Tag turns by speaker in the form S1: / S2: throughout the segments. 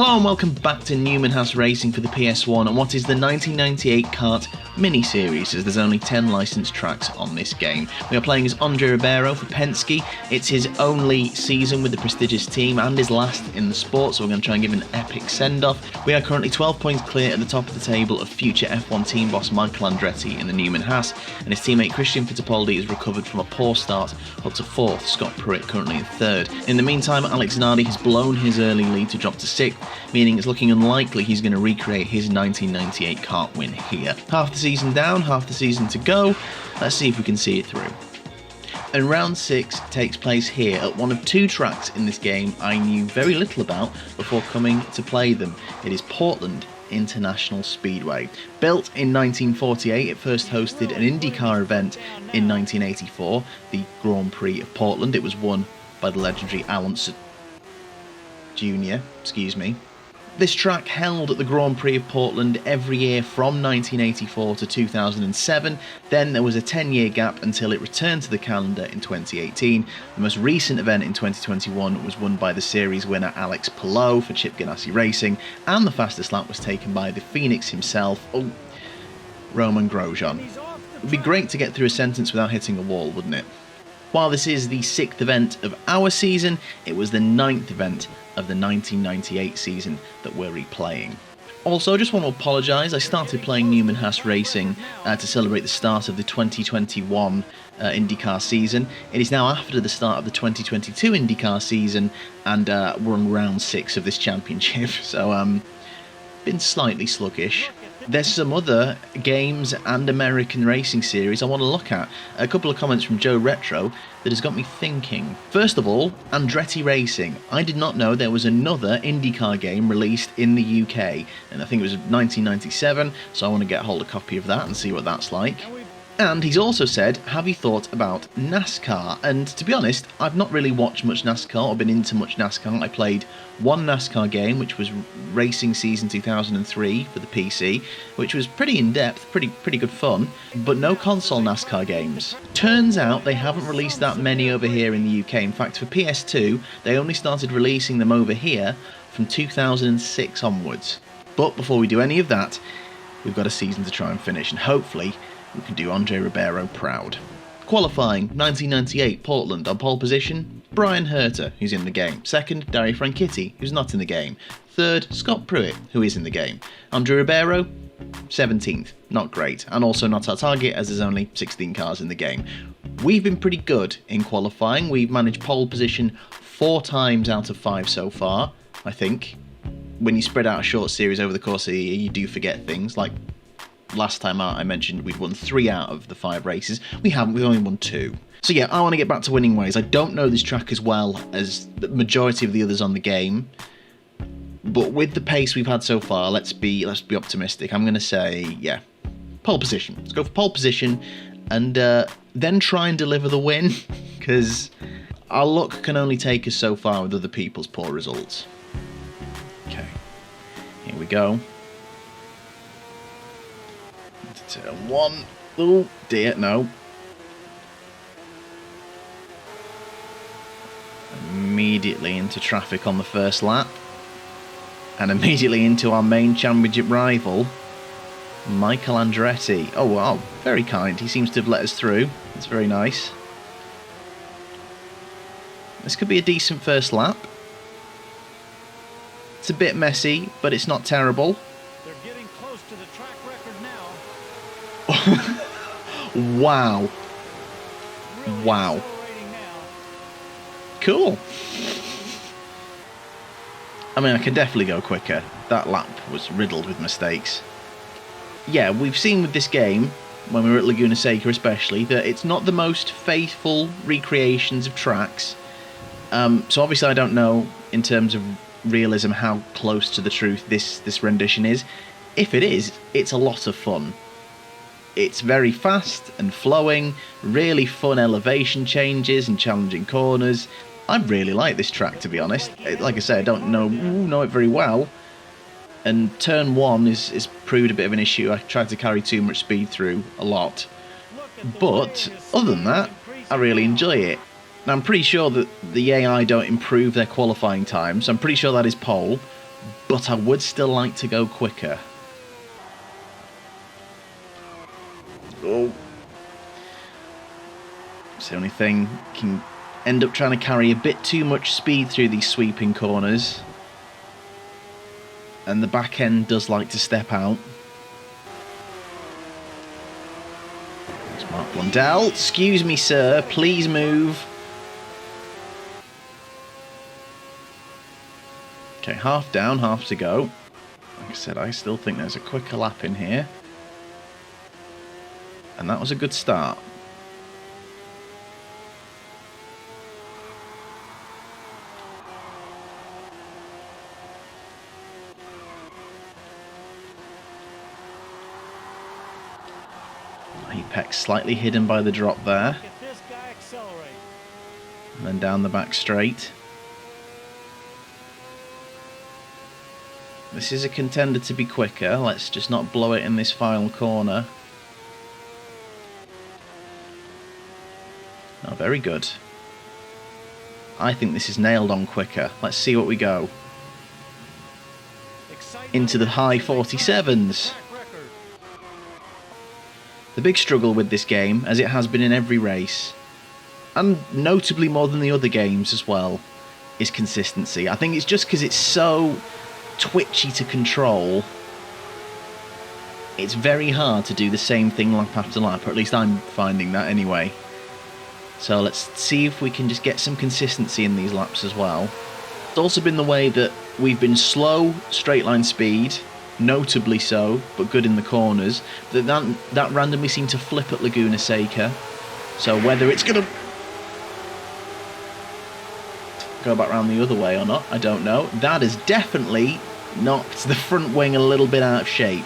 S1: Hello and welcome back to Newman Haas Racing for the PS1 and what is the 1998 kart mini-series, as there's only 10 licensed tracks on this game. We are playing as Andre Ribeiro for Penske. It's his only season with the prestigious team and his last in the sport, so we're going to try and give an epic send-off. We are currently 12 points clear at the top of the table of future F1 team boss Michael Andretti in the Newman Haas, and his teammate Christian Fittipaldi has recovered from a poor start up to 4th, Scott Pruitt currently in 3rd. In the meantime, Alex Nardi has blown his early lead to drop to 6th, meaning it's looking unlikely he's going to recreate his 1998 kart win here. Half the season down, half the season to go. Let's see if we can see it through. And round 6 takes place here at one of 2 tracks in this game I knew very little about before coming to play them. It is Portland International Speedway. Built in 1948, it first hosted an IndyCar event in 1984, the Grand Prix of Portland. It was won by the legendary Alan Jr. This track held at the Grand Prix of Portland every year from 1984 to 2007, then there was a 10-year gap until it returned to the calendar in 2018. The most recent event in 2021 was won by the series winner Alex Palou for Chip Ganassi Racing, and the fastest lap was taken by the Phoenix himself, Roman Grosjean. It would be great to get through a sentence without hitting a wall, wouldn't it? While this is the 6th event of our season, it was the 9th event of the 1998 season that we're replaying. Also, I just want to apologise, I started playing Newman Haas Racing to celebrate the start of the 2021 IndyCar season. It is now after the start of the 2022 IndyCar season, and we're on round 6 of this championship, so been slightly sluggish. There's some other games and American racing series I want to look at. A couple of comments from Joe Retro that has got me thinking. First of all, Andretti Racing. I did not know there was another IndyCar game released in the UK, and I think it was 1997, so I want to get hold of a copy of that and see what that's like. And he's also said, have you thought about NASCAR? And to be honest, I've not really watched much NASCAR or been into much NASCAR. I played one NASCAR game, which was Racing Season 2003 for the PC, which was pretty in-depth, pretty good fun, but no console NASCAR games. Turns out they haven't released that many over here in the UK. In fact, for PS2, they only started releasing them over here from 2006 onwards. But before we do any of that, we've got a season to try and finish, and hopefully we can do Andre Ribeiro proud. Qualifying, 1998, Portland. On pole position, Brian Herter, who's in the game. Second, Dario Franchitti, who's not in the game. Third, Scott Pruitt, who is in the game. Andre Ribeiro, 17th, not great, and also not our target as there's only 16 cars in the game. We've been pretty good in qualifying. We've managed pole position 4 times out of 5 so far, I think. When you spread out a short series over the course of the year, you do forget things, like last time out I mentioned we'd won 3 out of the 5 races. We haven't, we've only won 2. So yeah, I want to get back to winning ways. I don't know this track as well as the majority of the others on the game, but with the pace we've had so far, let's be optimistic. I'm going to say, yeah, pole position. Let's go for pole position and then try and deliver the win, because our luck can only take us so far with other people's poor results. Okay, here we go. Turn 1. Oh dear, no. Immediately into traffic on the first lap. And immediately into our main championship rival, Michael Andretti. Oh wow, very kind. He seems to have let us through. It's very nice. This could be a decent first lap. It's a bit messy, but it's not terrible.
S2: They're getting close to the track record now.
S1: Wow.
S2: Really
S1: Wow.
S2: accelerating now.
S1: Cool. I mean, I can definitely go quicker. That lap was riddled with mistakes. Yeah, we've seen with this game, when we were at Laguna Seca especially, that it's not the most faithful recreations of tracks. So obviously I don't know, in terms of realism, how close to the truth this rendition is. If it is, it's a lot of fun. It's very fast and flowing, really fun elevation changes and challenging corners. I really like this track, to be honest. Like I say, I don't know it very well, and turn 1 is proved a bit of an issue. I tried to carry too much speed through a lot, but other than that, I really enjoy it. Now, I'm pretty sure that the AI don't improve their qualifying time, so I'm pretty sure that is pole. but I would still like to go quicker. Oh. It's the only thing. Can end up trying to carry a bit too much speed through these sweeping corners. And the back end does like to step out. It's Mark Blundell. Excuse me, sir. Please move. Okay, half down, half to go. Like I said, I still think there's a quicker lap in here. And that was a good start. Apex slightly hidden by the drop there. And then down the back straight. This is a contender to be quicker. Let's just not blow it in this final corner. Oh, very good. I think this is nailed on quicker. Let's see what we go. Into the high 47s. The big struggle with this game, as it has been in every race, and notably more than the other games as well, is consistency. I think it's just because it's so twitchy to control, it's very hard to do the same thing lap after lap, or at least I'm finding that anyway. So let's see if we can just get some consistency in these laps as well. It's also been the way that we've been slow straight line speed, notably so, but good in the corners. That randomly seemed to flip at Laguna Seca. So whether it's going to go back round the other way or not, I don't know. That has definitely knocked the front wing a little bit out of shape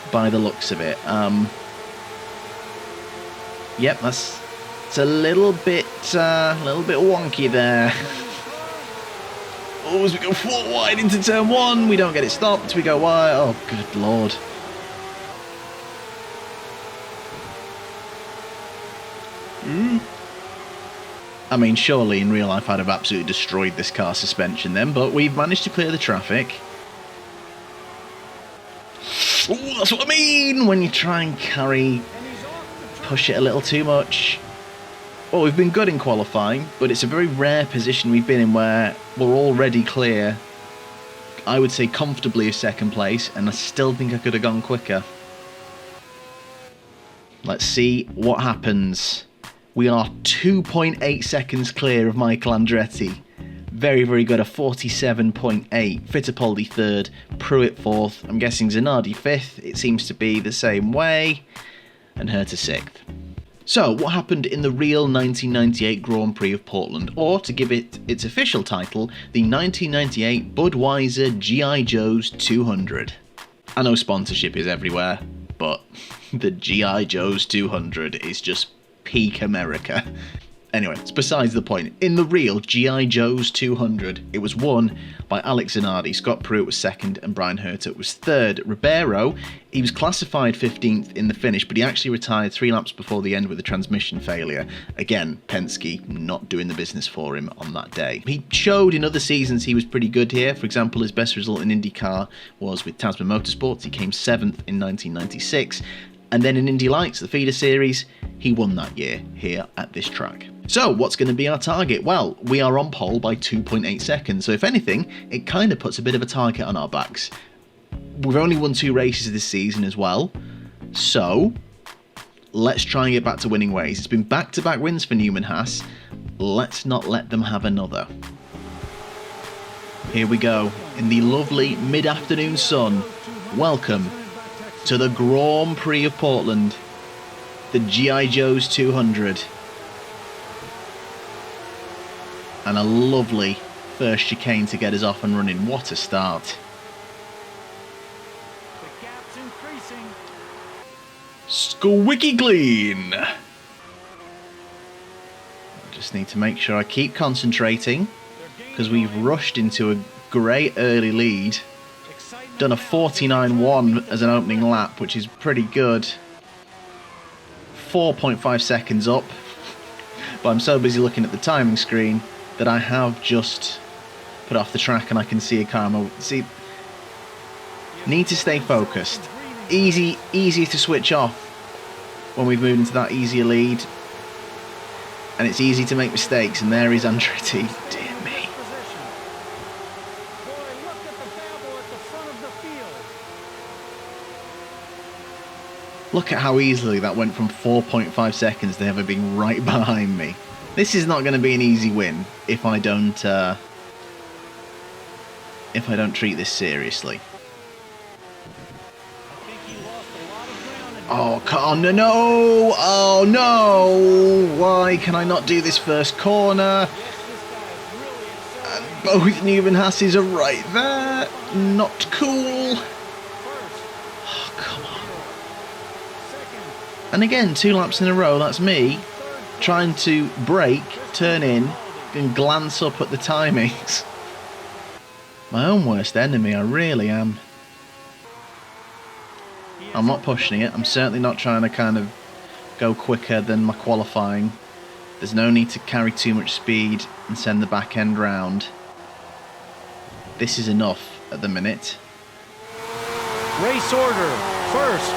S1: by the looks of it. Yep, it's a little bit wonky there. Oh, as we go full wide into turn one, we don't get it stopped, we go wide. Oh, good lord. I mean, surely in real life I'd have absolutely destroyed this car's suspension then, but we've managed to clear the traffic. Oh, that's what I mean when you try and push it a little too much. Well, we've been good in qualifying, but it's a very rare position we've been in where we're already clear, I would say comfortably, of second place, and I still think I could have gone quicker. Let's see what happens. We are 2.8 seconds clear of Michael Andretti. Very, very good, a 47.8. Fittipaldi third, Pruitt fourth. I'm guessing Zanardi fifth. It seems to be the same way. And Herta sixth. So, what happened in the real 1998 Grand Prix of Portland, or to give it its official title, the 1998 Budweiser G.I. Joe's 200. I know sponsorship is everywhere, but the G.I. Joe's 200 is just peak America. Anyway, it's besides the point. In the real G.I. Joe's 200, it was won by Alex Zanardi. Scott Pruitt was second and Brian Herta was third. Ribeiro, he was classified 15th in the finish, but he actually retired 3 laps before the end with a transmission failure. Again, Penske not doing the business for him on that day. He showed in other seasons he was pretty good here. For example, his best result in IndyCar was with Tasman Motorsports. He came 7th in 1996. And then in Indy Lights, the feeder series, he won that year here at this track. So what's going to be our target? Well, we are on pole by 2.8 seconds. So if anything, it kind of puts a bit of a target on our backs. We've only won 2 races this season as well. So let's try and get back to winning ways. It's been back-to-back wins for Newman Haas. Let's not let them have another. Here we go in the lovely mid-afternoon sun. Welcome to the Grand Prix of Portland, the G.I. Joe's 200. And a lovely first chicane to get us off and running. What a start.
S2: The gap's increasing.
S1: Squeaky clean. I just need to make sure I keep concentrating, because we've rushed into a great early lead. Done a 49.1 as an opening lap, which is pretty good. 4.5 seconds up. But I'm so busy looking at the timing screen that I have just it off the track and I can see a car. See, need to stay focused. Easy to switch off when we've moved into that easier lead. And it's easy to make mistakes, and there is Andretti. Dear me. Look at how easily that went from 4.5 seconds to ever being right behind me. This is not going to be an easy win if I don't treat this seriously. Oh, no! Oh, no! Why can I not do this first corner? And both Newman Haas's are right there. Not cool. Oh, come on. And again, 2 laps in a row, that's me trying to brake, turn in, and glance up at the timings. My own worst enemy, I really am. I'm not pushing it. I'm certainly not trying to kind of go quicker than my qualifying. There's no need to carry too much speed and send the back end round. This is enough at the minute.
S2: Race order. First,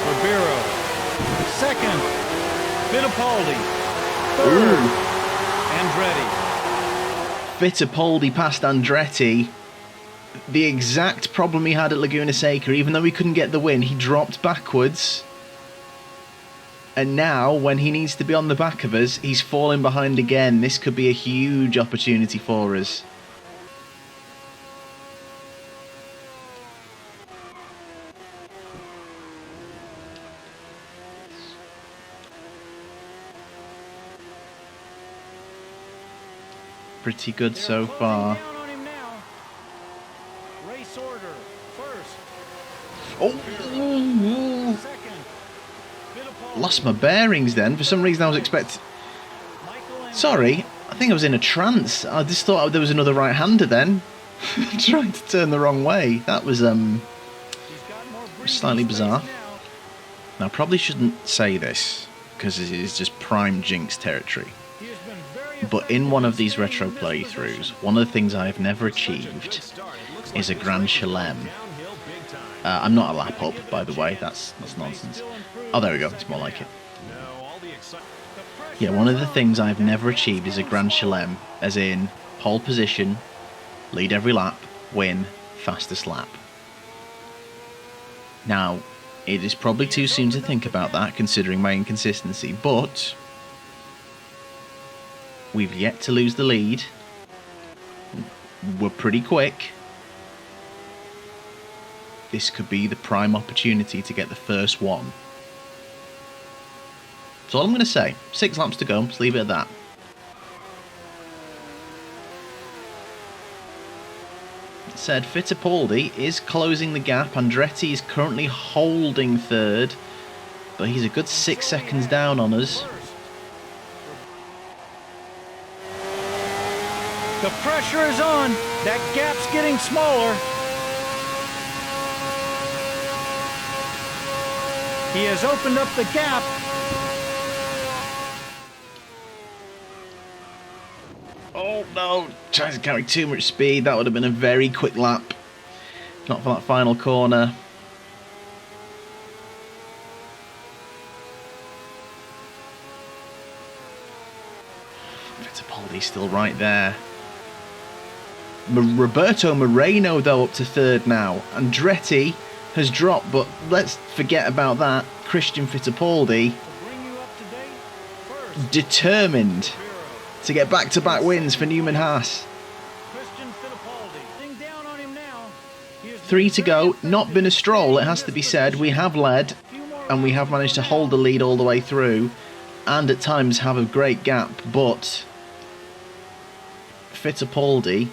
S2: Ribeiro. Second, Fittipaldi. Third, Andretti.
S1: Fittipaldi past Andretti. The exact problem he had at Laguna Seca. Even though he couldn't get the win, he dropped backwards. And now, when he needs to be on the back of us, he's falling behind again. This could be a huge opportunity for us. Pretty good so far. Oh! Lost my bearings then. For some reason I was expecting... Sorry, I think I was in a trance. I just thought there was another right-hander then. Trying to turn the wrong way. That was slightly bizarre. Now I probably shouldn't say this, because it is just prime jinx territory. But in one of these retro playthroughs, one of the things I have never achieved is a Grand Chelem. I'm not a lap up, by the way, that's nonsense. Oh, there we go, it's more like it. Yeah, one of the things I've never achieved is a Grand Chelem, as in pole position, lead every lap, win, fastest lap. Now, it is probably too soon to think about that, considering my inconsistency, but we've yet to lose the lead. We're pretty quick. This could be the prime opportunity to get the first one. That's all I'm going to say. 6 laps to go, let's leave it at that. It said Fittipaldi is closing the gap. Andretti is currently holding third, but he's a good 6 seconds down on us.
S2: The pressure is on. That gap's getting smaller. He has opened up the gap.
S1: Oh no, trying to carry too much speed. That would have been a very quick lap. Not for that final corner. Fittipaldi's still right there. Roberto Moreno though up to third now. Andretti has dropped, but let's forget about that. Christian Fittipaldi, determined to get back-to-back wins for Newman Haas. 3 to go, not been a stroll, it has to be said. We have led, and we have managed to hold the lead all the way through, and at times have a great gap, but Fittipaldi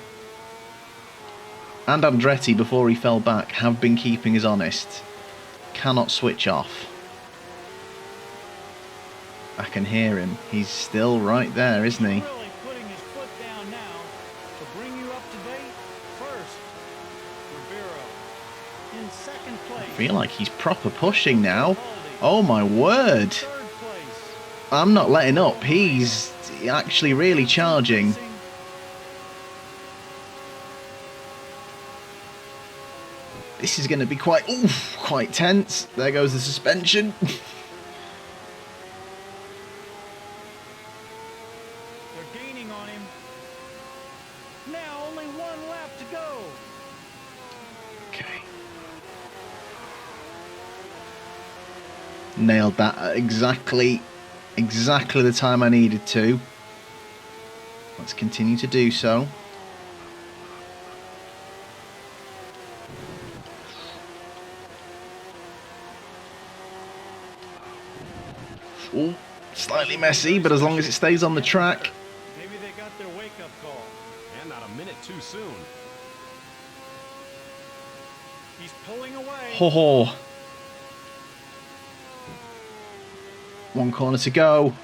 S1: and Andretti, before he fell back, have been keeping us honest. Cannot switch off. I can hear him. He's still right there, isn't he? I feel like he's proper pushing now. Oh my word. I'm not letting up. He's actually really charging. This is going to be quite tense. There goes the suspension.
S2: They're gaining on him. Now only one lap to go.
S1: Okay. Nailed that at exactly the time I needed to. Let's continue to do so. Ooh, slightly messy, but as long as it stays on the track.
S2: Maybe they got their wake-up call.
S3: And not a minute too soon.
S2: He's pulling away.
S1: Ho ho. One corner to go.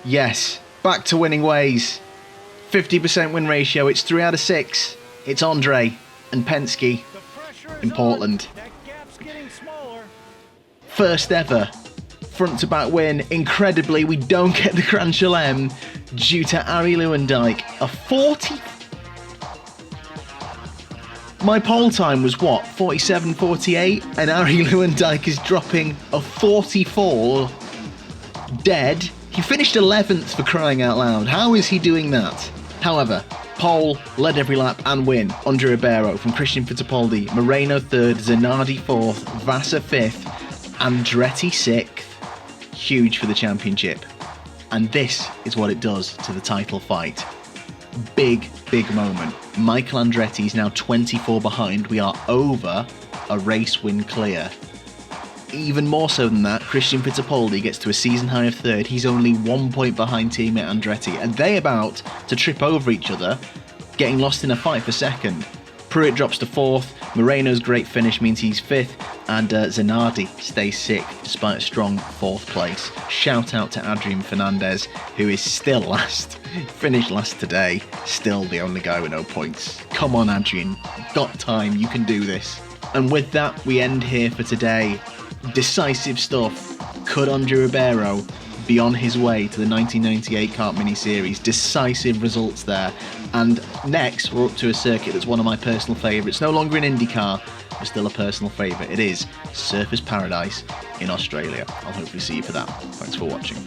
S1: Yes, back to winning ways. 50% win ratio. It's 3 out of 6. It's Andre and Penske
S2: The pressure is
S1: in Portland.
S2: on. That gap's getting smaller.
S1: First ever front to back win. Incredibly, we don't get the Grand Chelem due to Arie Luyendyk. A 40. My pole time was what? 47.48, and Arie Luyendyk is dropping a 44 dead. He finished 11th for crying out loud. How is he doing that? However, pole, led every lap and win. Andre Ribeiro from Christian Fittipaldi, Moreno 3rd, Zanardi 4th, Vassar 5th, Andretti 6th. Huge for the championship. And this is what it does to the title fight. Big moment. Michael Andretti is now 24 behind. We are over a race win clear. Even more so than that, Christian Fittipaldi gets to a season high of 3rd. He's only 1 point behind teammate Andretti, and they about to trip over each other, getting lost in a fight for 2nd. Pruitt drops to 4th. Moreno's great finish means he's 5th, and Zanardi stays 6th despite a strong 4th place. Shout out to Adrian Fernandez, who is still last. Finished last today, still the only guy with no points. Come on, Adrian, got time, you can do this. And with that, we end here for today. Decisive stuff. Could Andre Ribeiro be on his way to the 1998 kart mini-series? Decisive results there. And next, we're up to a circuit that's one of my personal favourites. No longer an IndyCar, but still a personal favourite. It is Surfers Paradise in Australia. I'll hopefully see you for that. Thanks for watching.